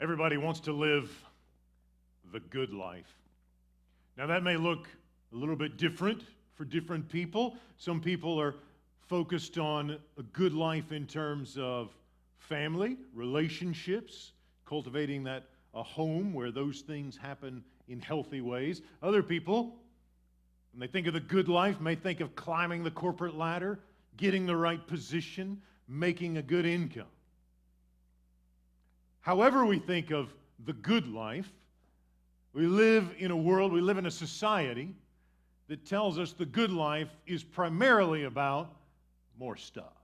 Everybody wants to live the good life. Now that may look a little bit different for different people. Some people are focused on a good life in terms of family, relationships, cultivating a home where those things happen in healthy ways. Other people, when they think of the good life, may think of climbing the corporate ladder, getting the right position, making a good income. However we think of the good life, we live in a world, we live in a society that tells us the good life is primarily about more stuff.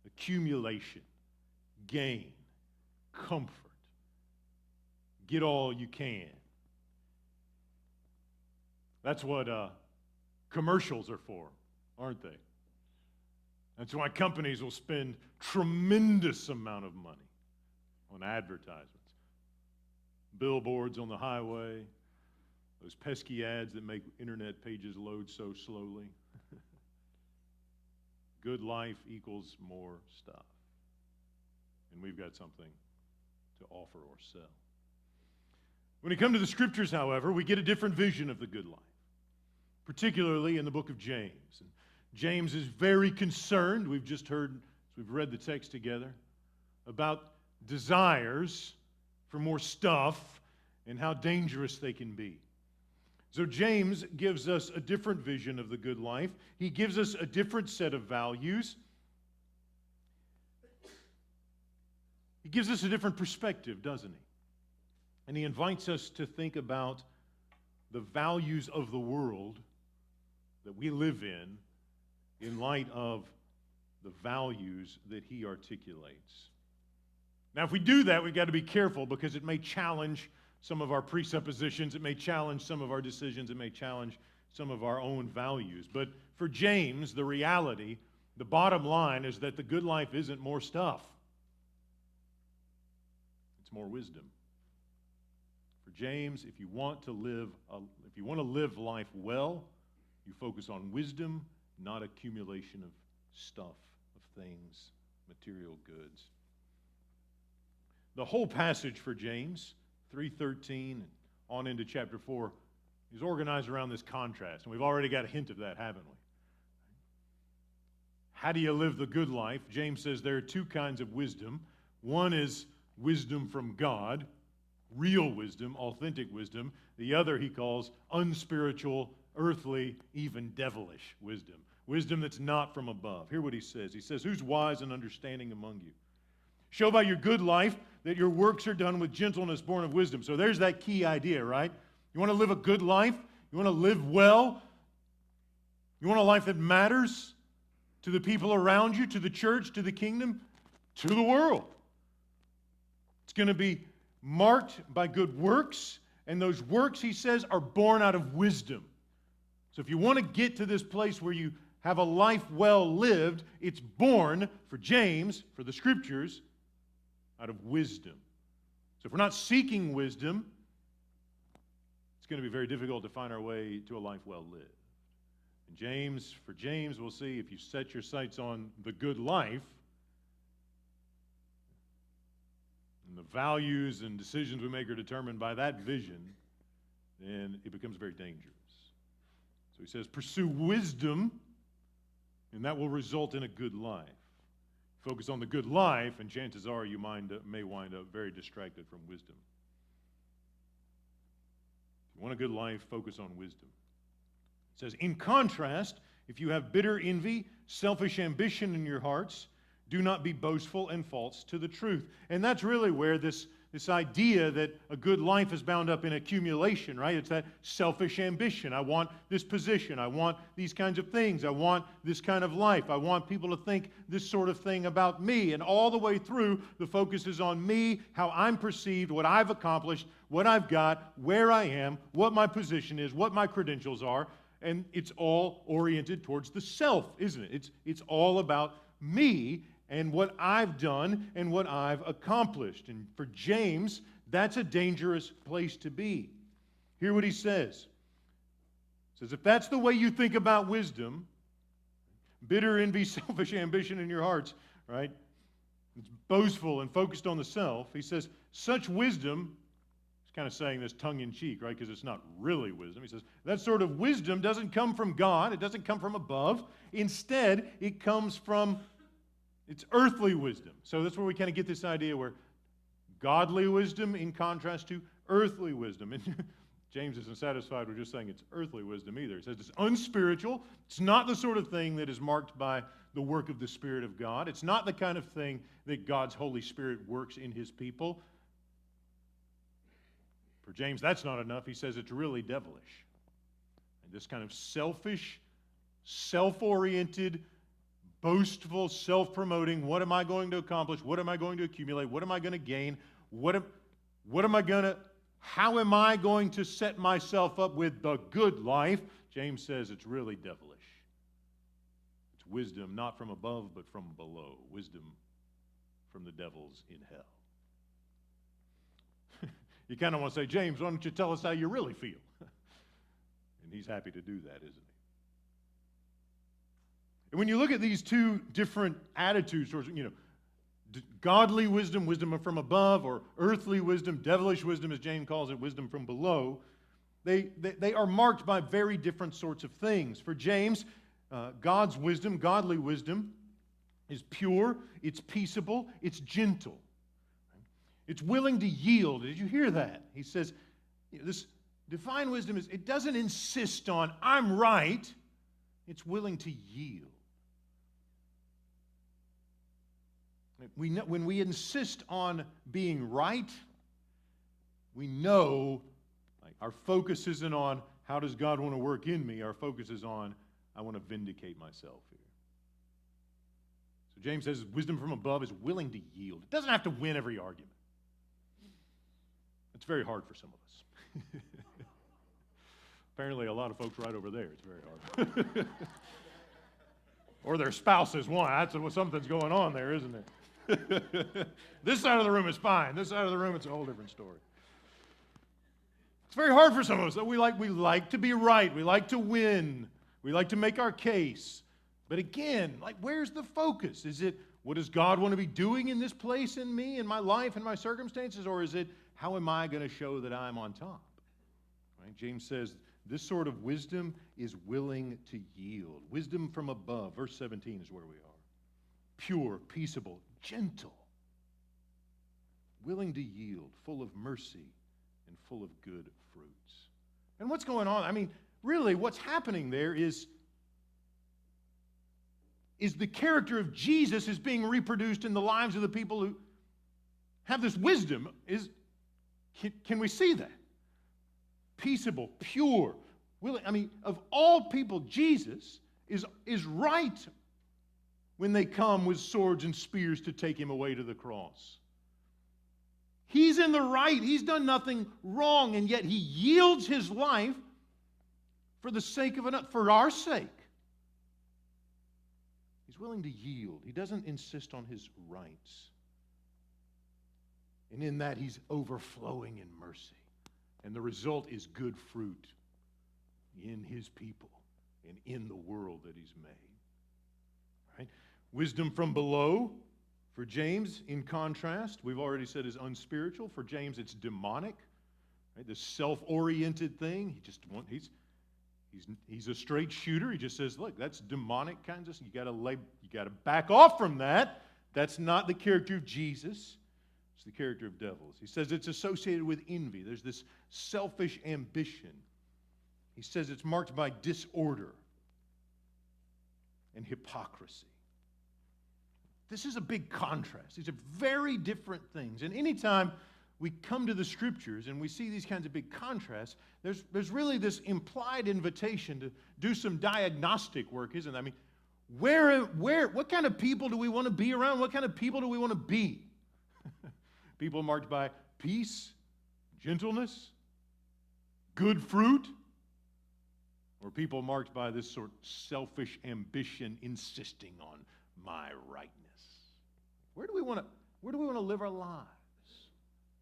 Accumulation, gain, comfort. Get all you can. That's what commercials are for, aren't they? That's why companies will spend tremendous amount of money on advertisements. Billboards on the highway, those pesky ads that make internet pages load so slowly. Good life equals more stuff. And we've got something to offer or sell. When it comes to the Scriptures, however, we get a different vision of the good life, particularly in the book of James. And James is very concerned, we've just heard, as we've read the text together, about desires for more stuff and how dangerous they can be. So James gives us a different vision of the good life. He gives us a different set of values. He gives us a different perspective, doesn't he? And he invites us to think about the values of the world that we live in light of the values that he articulates. Now, if we do that, we've got to be careful because it may challenge some of our presuppositions, it may challenge some of our decisions, it may challenge some of our own values. But for James, the reality, the bottom line is that the good life isn't more stuff. It's more wisdom. For James, if you want to live life well, you focus on wisdom, not accumulation of stuff, of things, material goods. The whole passage for James, 3:13 and on into chapter 4, is organized around this contrast. And we've already got a hint of that, haven't we? How do you live the good life? James says there are two kinds of wisdom. One is wisdom from God, real wisdom, authentic wisdom. The other he calls unspiritual, earthly, even devilish wisdom. Wisdom that's not from above. Hear what he says. He says, "Who's wise and understanding among you? Show by your good life that your works are done with gentleness born of wisdom." So there's that key idea, right? You want to live a good life? You want to live well? You want a life that matters to the people around you, to the church, to the kingdom, to the world? It's going to be marked by good works, and those works, he says, are born out of wisdom. So if you want to get to this place where you have a life well lived, it's born, for James, for the Scriptures, out of wisdom. So if we're not seeking wisdom, it's going to be very difficult to find our way to a life well lived. And for James, we'll see, if you set your sights on the good life, and the values and decisions we make are determined by that vision, then it becomes very dangerous. So he says, pursue wisdom, and that will result in a good life. Focus on the good life, and chances are you may wind up very distracted from wisdom. If you want a good life, focus on wisdom. It says, in contrast, if you have bitter envy, selfish ambition in your hearts, do not be boastful and false to the truth. And that's really where this idea that a good life is bound up in accumulation, right? It's that selfish ambition. I want this position. I want these kinds of things. I want this kind of life. I want people to think this sort of thing about me. And all the way through, the focus is on me, how I'm perceived, what I've accomplished, what I've got, where I am, what my position is, what my credentials are. And it's all oriented towards the self, isn't it? It's all about me and what I've done and what I've accomplished. And for James, that's a dangerous place to be. Hear what he says. He says, if that's the way you think about wisdom, bitter envy, selfish ambition in your hearts, right? It's boastful and focused on the self. He says, such wisdom, he's kind of saying this tongue-in-cheek, right, because it's not really wisdom. He says, that sort of wisdom doesn't come from God. It doesn't come from above. Instead, it comes from, it's earthly wisdom. So that's where we kind of get this idea where godly wisdom in contrast to earthly wisdom. And James isn't satisfied with just saying it's earthly wisdom either. He says it's unspiritual. It's not the sort of thing that is marked by the work of the Spirit of God. It's not the kind of thing that God's Holy Spirit works in His people. For James, that's not enough. He says it's really devilish. And this kind of selfish, self-oriented, boastful, self-promoting, what am I going to accomplish? What am I going to accumulate? What am I going to gain? How am I going to set myself up with the good life? James says it's really devilish. It's wisdom not from above, but from below. Wisdom from the devils in hell. You kind of want to say, James, why don't you tell us how you really feel? And he's happy to do that, isn't he? And when you look at these two different attitudes towards, godly wisdom, wisdom from above, or earthly wisdom, devilish wisdom, as James calls it, wisdom from below, they are marked by very different sorts of things. For James, God's wisdom, godly wisdom, is pure, it's peaceable, it's gentle. It's willing to yield. Did you hear that? He says, this divine wisdom it doesn't insist on, I'm right. It's willing to yield. When we insist on being right, we know our focus isn't on how does God want to work in me. Our focus is on I want to vindicate myself here. So James says wisdom from above is willing to yield. It doesn't have to win every argument. It's very hard for some of us. Apparently a lot of folks right over there, it's very hard. Or their spouses want. That's what something's going on there, isn't it? This side of the room is fine. This side of the room, it's a whole different story. It's very hard for some of us. We like to be right. We like to win. We like to make our case. But again, where's the focus? Is it, what does God want to be doing in this place in me, in my life, in my circumstances? Or is it, how am I going to show that I'm on top? Right? James says, this sort of wisdom is willing to yield. Wisdom from above. Verse 17 is where we are. Pure, peaceable, gentle. Willing to yield, full of mercy and full of good fruits. And what's going on? Really, what's happening there is the character of Jesus is being reproduced in the lives of the people who have this wisdom. Can we see that? Peaceable, pure, willing. Of all people, Jesus is right when they come with swords and spears to take him away to the cross. He's in the right. He's done nothing wrong, and yet he yields his life for the sake of another, for our sake. He's willing to yield. He doesn't insist on his rights. And in that, he's overflowing in mercy. And the result is good fruit in his people and in the world that he's made. Right? Wisdom from below, for James, in contrast, we've already said is unspiritual. For James, it's demonic. Right? This self-oriented thing. He's a straight shooter. He just says, look, that's demonic kinds of stuff. You got to back off from that. That's not the character of Jesus. It's the character of devils. He says it's associated with envy. There's this selfish ambition. He says it's marked by disorder and hypocrisy. This is a big contrast. These are very different things. And anytime we come to the Scriptures and we see these kinds of big contrasts, there's really this implied invitation to do some diagnostic work, isn't there? What kind of people do we want to be around? What kind of people do we want to be? People marked by peace, gentleness, good fruit, or people marked by this sort of selfish ambition, insisting on my rightness? Where do we want to live our lives?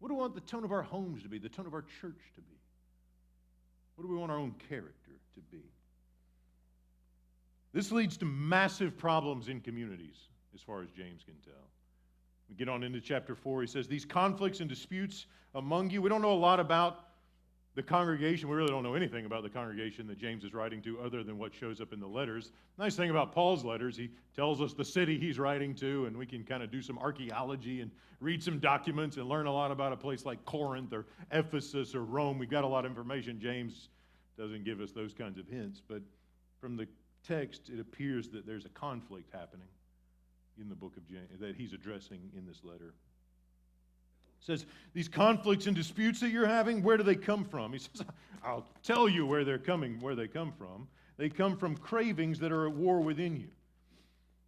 What do we want the tone of our homes to be, the tone of our church to be? What do we want our own character to be? This leads to massive problems in communities, as far as James can tell. We get on into chapter 4. He says, these conflicts and disputes among you. We don't know a lot about the congregation. We really don't know anything about the congregation that James is writing to other than what shows up in the letters. Nice thing about Paul's letters, he tells us the city he's writing to, and we can kind of do some archaeology and read some documents and learn a lot about a place like Corinth or Ephesus or Rome. We've got a lot of information. James doesn't give us those kinds of hints, but from the text, it appears that there's a conflict happening in the book of James that he's addressing in this letter. It says, these conflicts and disputes that you're having, where do they come from? He says, I'll tell you where they come from. They come from cravings that are at war within you.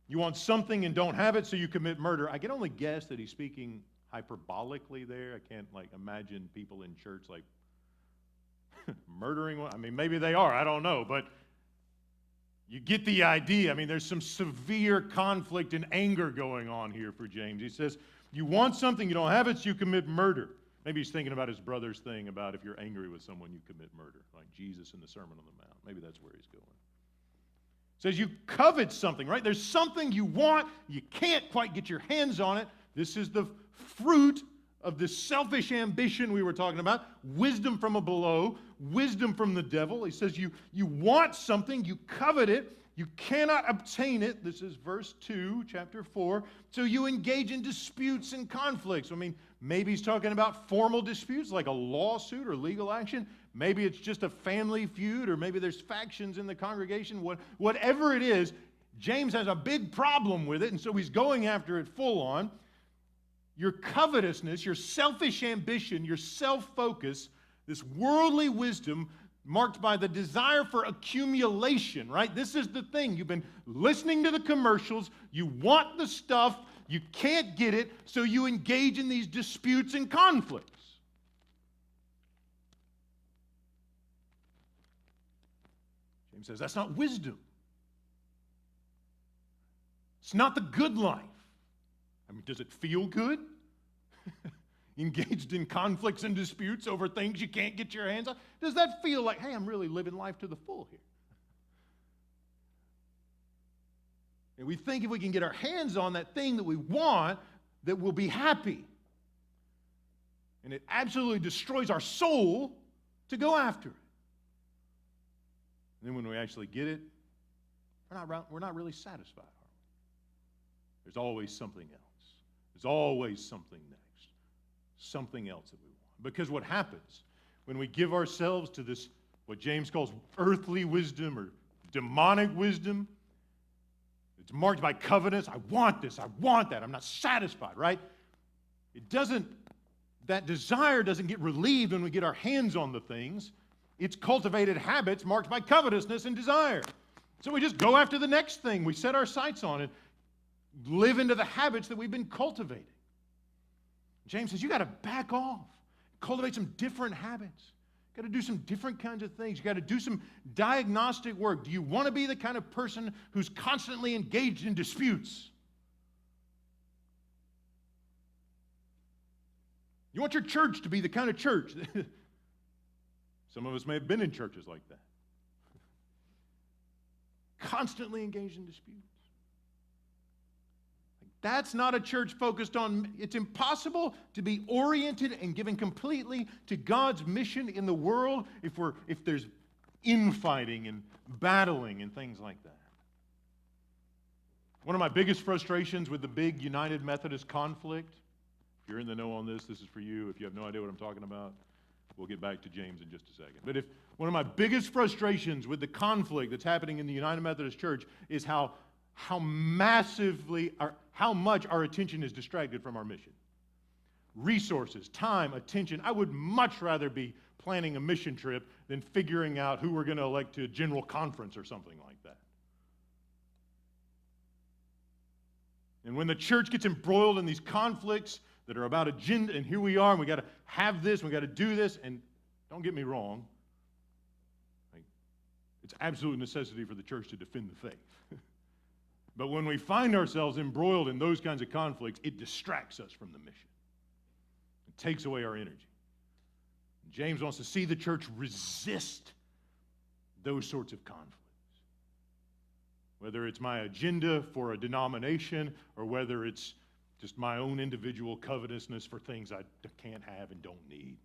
You want something and don't have it, so you commit murder. I can only guess that he's speaking hyperbolically there. I can't imagine people in church murdering one. I mean, maybe they are, I don't know, but you get the idea. I mean, there's some severe conflict and anger going on here for James. He says, you want something, you don't have it, so you commit murder. Maybe he's thinking about his brother's thing about if you're angry with someone, you commit murder, like Jesus in the Sermon on the Mount. Maybe that's where he's going. It says you covet something, right? There's something you want, you can't quite get your hands on it. This is the fruit of this selfish ambition we were talking about, wisdom from below, wisdom from the devil. He says you want something, you covet it, you cannot obtain it. This is verse 2, chapter 4. So you engage in disputes and conflicts. I mean, maybe he's talking about formal disputes like a lawsuit or legal action. Maybe it's just a family feud, or maybe there's factions in the congregation. Whatever it is, James has a big problem with it, and so he's going after it full on. Your covetousness, your selfish ambition, your self-focus, this worldly wisdom marked by the desire for accumulation, right? This is the thing. You've been listening to the commercials. You want the stuff. You can't get it, so you engage in these disputes and conflicts. James says that's not wisdom. It's not the good life. I mean, does it feel good? Engaged in conflicts and disputes over things you can't get your hands on? Does that feel like, hey, I'm really living life to the full here? And we think if we can get our hands on that thing that we want, that we'll be happy. And it absolutely destroys our soul to go after it. And then when we actually get it, we're not really satisfied, are we? There's always something else. There's always something next. Something else that we want. Because what happens when we give ourselves to this, what James calls earthly wisdom or demonic wisdom, it's marked by covetousness. I want this, I want that, I'm not satisfied, right? That desire doesn't get relieved when we get our hands on the things. It's cultivated habits marked by covetousness and desire. So we just go after the next thing we set our sights on and live into the habits that we've been cultivating. James says, you got to back off, cultivate some different habits. You got to do some different kinds of things. You got to do some diagnostic work. Do you want to be the kind of person who's constantly engaged in disputes? You want your church to be the kind of church. Some of us may have been in churches like that. Constantly engaged in disputes. That's not a church focused on, it's impossible to be oriented and given completely to God's mission in the world if there's infighting and battling and things like that. One of my biggest frustrations with the big United Methodist conflict, if you're in the know on this, this is for you. If you have no idea what I'm talking about, we'll get back to James in just a second. But one of my biggest frustrations with the conflict that's happening in the United Methodist Church is how much our attention is distracted from our mission. Resources, time, attention. I would much rather be planning a mission trip than figuring out who we're going to elect to a general conference or something like that. And when the church gets embroiled in these conflicts that are about agenda, and here we are, and we got to have this, and we got to do this, and don't get me wrong, it's absolute necessity for the church to defend the faith. But when we find ourselves embroiled in those kinds of conflicts, it distracts us from the mission. It takes away our energy. James wants to see the church resist those sorts of conflicts. Whether it's my agenda for a denomination or whether it's Just my own individual covetousness for things I can't have and don't need.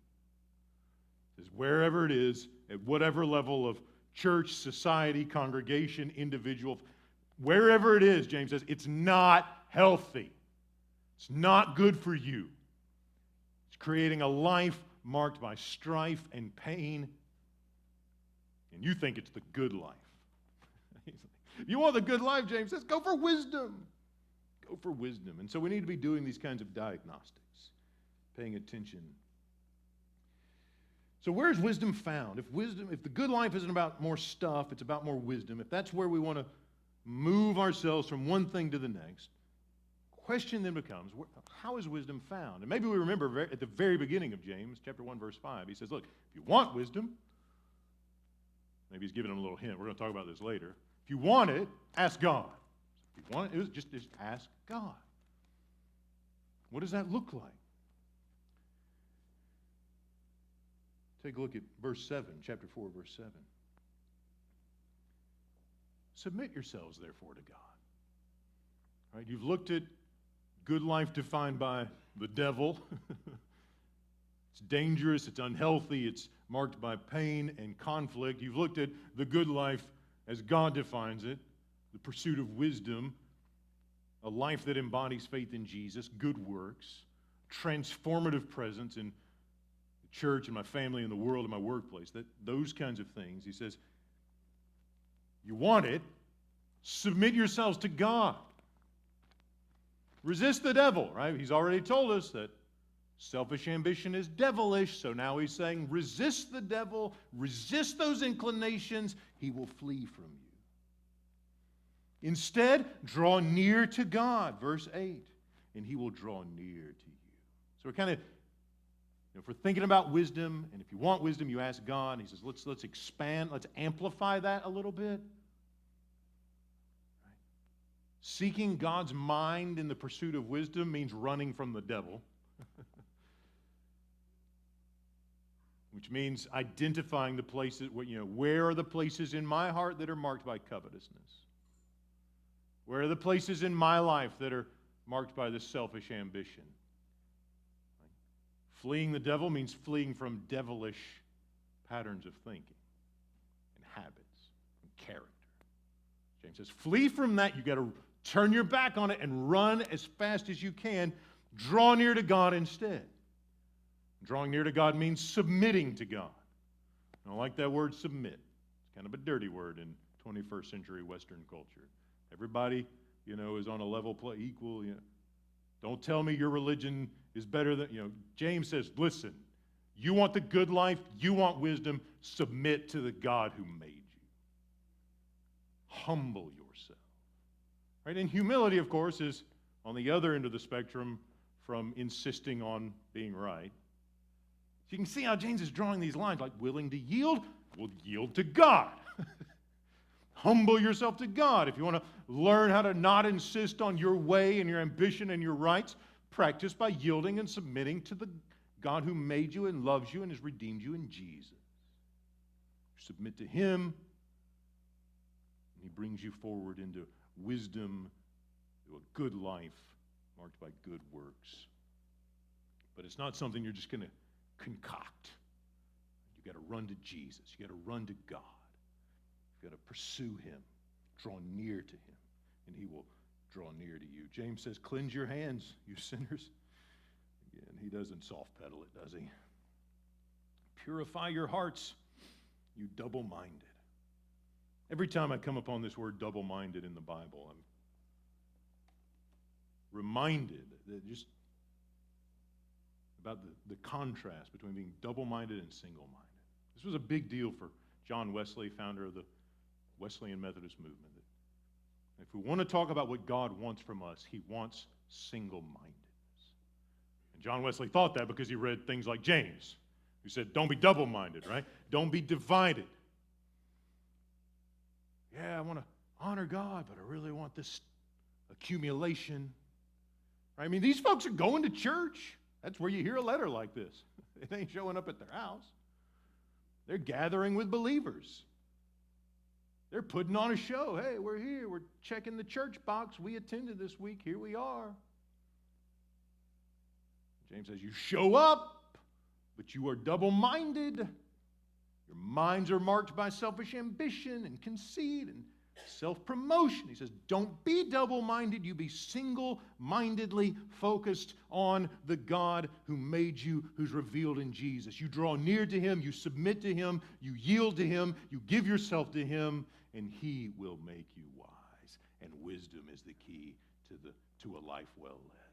It says wherever it is, at whatever level of church, society, congregation, individual, wherever it is, James says, it's not healthy. It's not good for you. It's creating a life marked by strife and pain. And you think it's the good life. If you want the good life, James says, go for wisdom. Go for wisdom. And so we need to be doing these kinds of diagnostics, paying attention. So where is wisdom found? If the good life isn't about more stuff, it's about more wisdom. If that's where we want to move ourselves from one thing to the next, question then becomes, how is wisdom found? And maybe we remember at the very beginning of James, chapter 1, verse 5, he says, look, if you want wisdom, maybe he's giving them a little hint. We're going to talk about this later. If you want it, ask God. If you want it, just ask God. What does that look like? Take a look at verse 7, chapter 4, verse 7. Submit yourselves, therefore, to God. All right, you've looked at good life defined by the devil. It's dangerous, it's unhealthy, it's marked by pain and conflict. You've looked at the good life as God defines it, the pursuit of wisdom, a life that embodies faith in Jesus, good works, transformative presence in the church, in my family, in the world, in my workplace, those kinds of things. He says, you want it, submit yourselves to God. Resist the devil, right? He's already told us that selfish ambition is devilish, so now he's saying resist the devil, resist those inclinations, he will flee from you. Instead, draw near to God, verse 8, and he will draw near to you. So we're kind of, if we're thinking about wisdom, and if you want wisdom, you ask God. He says, let's expand, let's amplify that a little bit. Right? Seeking God's mind in the pursuit of wisdom means running from the devil. Which means identifying the places, where are the places in my heart that are marked by covetousness? Where are the places in my life that are marked by this selfish ambition? Fleeing the devil means fleeing from devilish patterns of thinking and habits and character. James says, flee from that. You've got to turn your back on it and run as fast as you can. Draw near to God instead. Drawing near to God means submitting to God. I don't like that word submit. It's kind of a dirty word in 21st century Western culture. Everybody, is on a level equal. Don't tell me your religion is better than, James says, listen, you want the good life, you want wisdom, submit to the God who made you. Humble yourself. Right? And humility, of course, is on the other end of the spectrum from insisting on being right. So you can see how James is drawing these lines, like willing to yield, well, yield to God. Humble yourself to God. If you want to learn how to not insist on your way and your ambition and your rights, practice by yielding and submitting to the God who made you and loves you and has redeemed you in Jesus. Submit to Him, and He brings you forward into wisdom, to a good life marked by good works. But it's not something you're just going to concoct. You've got to run to Jesus. You've got to run to God. You've got to pursue Him, draw near to Him, and He will draw near to you. James says, cleanse your hands, you sinners. Again, he doesn't soft pedal it, does he? Purify your hearts, you double-minded. Every time I come upon this word double-minded in the Bible, I'm reminded that just about the contrast between being double-minded and single-minded. This was a big deal for John Wesley, founder of the Wesleyan Methodist movement. If we want to talk about what God wants from us, He wants single-mindedness. And John Wesley thought that because he read things like James, who said, don't be double-minded, right? Don't be divided. Yeah, I want to honor God, but I really want this accumulation. Right? I mean, these folks are going to church. That's where you hear a letter like this. It ain't showing up at their house. They're gathering with believers. They're putting on a show. Hey, we're here. We're checking the church box. We attended this week. Here we are. James says, you show up, but you are double-minded. Your minds are marked by selfish ambition and conceit and self-promotion. He says, don't be double-minded. You be single-mindedly focused on the God who made you, who's revealed in Jesus. You draw near to him, you submit to him, you yield to him, you give yourself to him, and he will make you wise. And wisdom is the key to a life well led.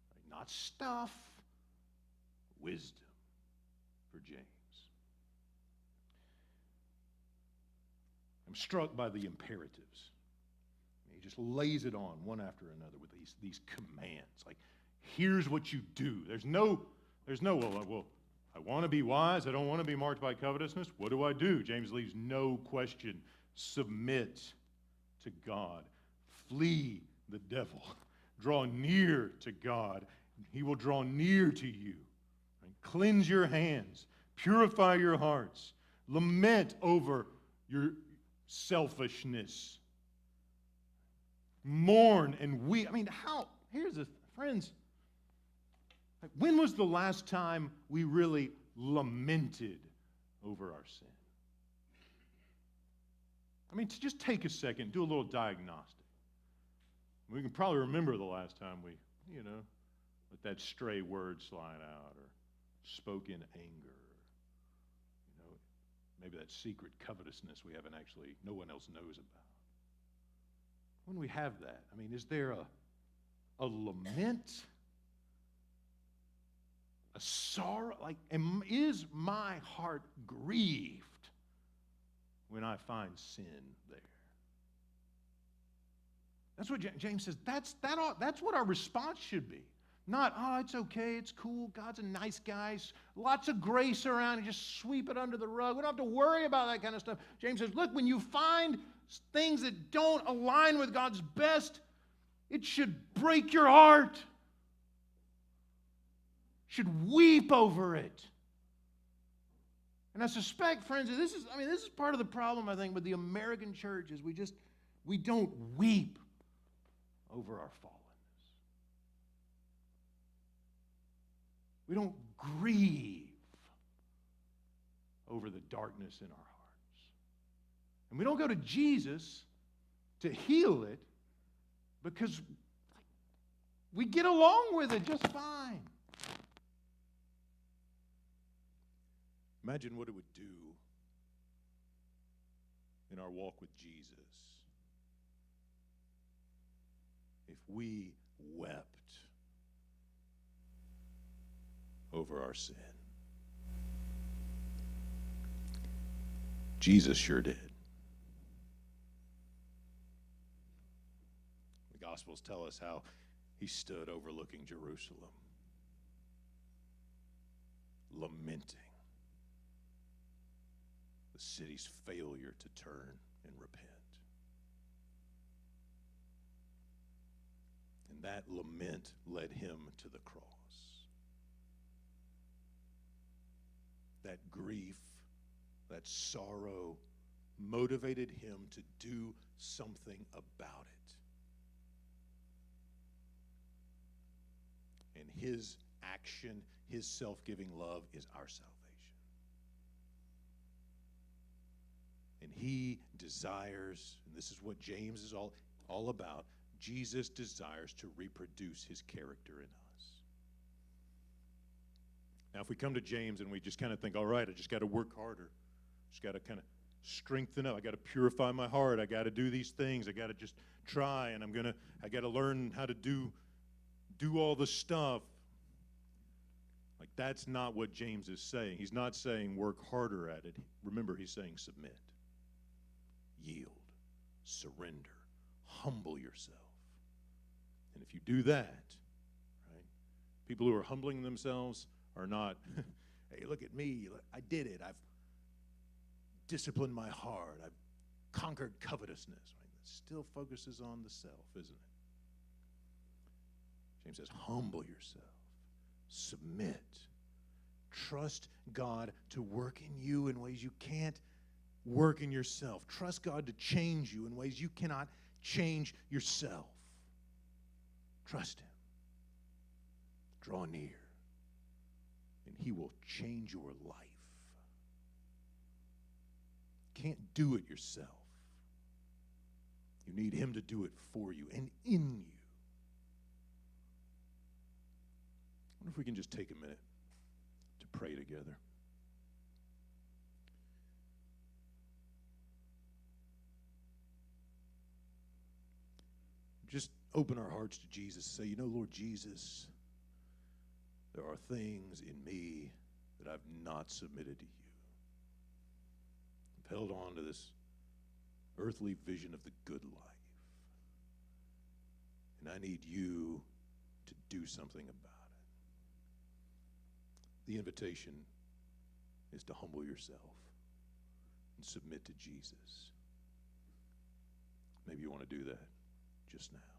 Right? Not stuff, wisdom for James. I'm struck by the imperatives. He just lays it on one after another with these commands. Like, here's what you do. There's no, well, I want to be wise. I don't want to be marked by covetousness. What do I do? James leaves no question. Submit to God. Flee the devil. Draw near to God. He will draw near to you. Right? Cleanse your hands. Purify your hearts. Lament over your selfishness. Mourn and weep. I mean, here's the, friends, when was the last time we really lamented over our sin? I mean, to just take a second, do a little diagnostic. We can probably remember the last time we, let that stray word slide out or spoke in anger. Maybe that secret covetousness we haven't actually, no one else knows about. When we have that, I mean, is there a lament? A sorrow? Like, is my heart grieved when I find sin there? That's what James says. That's what our response should be. Not, it's okay, it's cool, God's a nice guy, lots of grace around, and just sweep it under the rug. We don't have to worry about that kind of stuff. James says, look, when you find things that don't align with God's best, it should break your heart. You should weep over it. And I suspect, friends, this is part of the problem, I think, with the American church, is we don't weep over our fallenness. We don't grieve over the darkness in our hearts. And we don't go to Jesus to heal it because we get along with it just fine. Imagine what it would do in our walk with Jesus if we wept over our sin. Jesus sure did. The Gospels tell us how he stood overlooking Jerusalem, lamenting the city's failure to turn and repent. And that lament led him to the cross. That grief, that sorrow motivated him to do something about it. And his action, his self-giving love is our salvation. And he desires, and this is what James is all about, Jesus desires to reproduce his character in us. Now, if we come to James and we just kind of think, all right, I just got to work harder. Just got to kind of strengthen up. I got to purify my heart. I got to do these things. I got to just try, and I got to learn how to do all the stuff. Like, that's not what James is saying. He's not saying work harder at it. Remember, he's saying submit, yield, surrender, humble yourself. And if you do that, right, people who are humbling themselves are not, hey, look at me, I did it. I've disciplined my heart. I've conquered covetousness. Right? It still focuses on the self, isn't it? James says, humble yourself. Submit. Trust God to work in you in ways you can't work in yourself. Trust God to change you in ways you cannot change yourself. Trust him. Draw near, and he will change your life. Can't do it yourself. You need him to do it for you and in you. I wonder if we can just take a minute to pray together. Just open our hearts to Jesus. Say, you know, Lord Jesus, there are things in me that I've not submitted to you. I've held on to this earthly vision of the good life. And I need you to do something about it. The invitation is to humble yourself and submit to Jesus. Maybe you want to do that just now.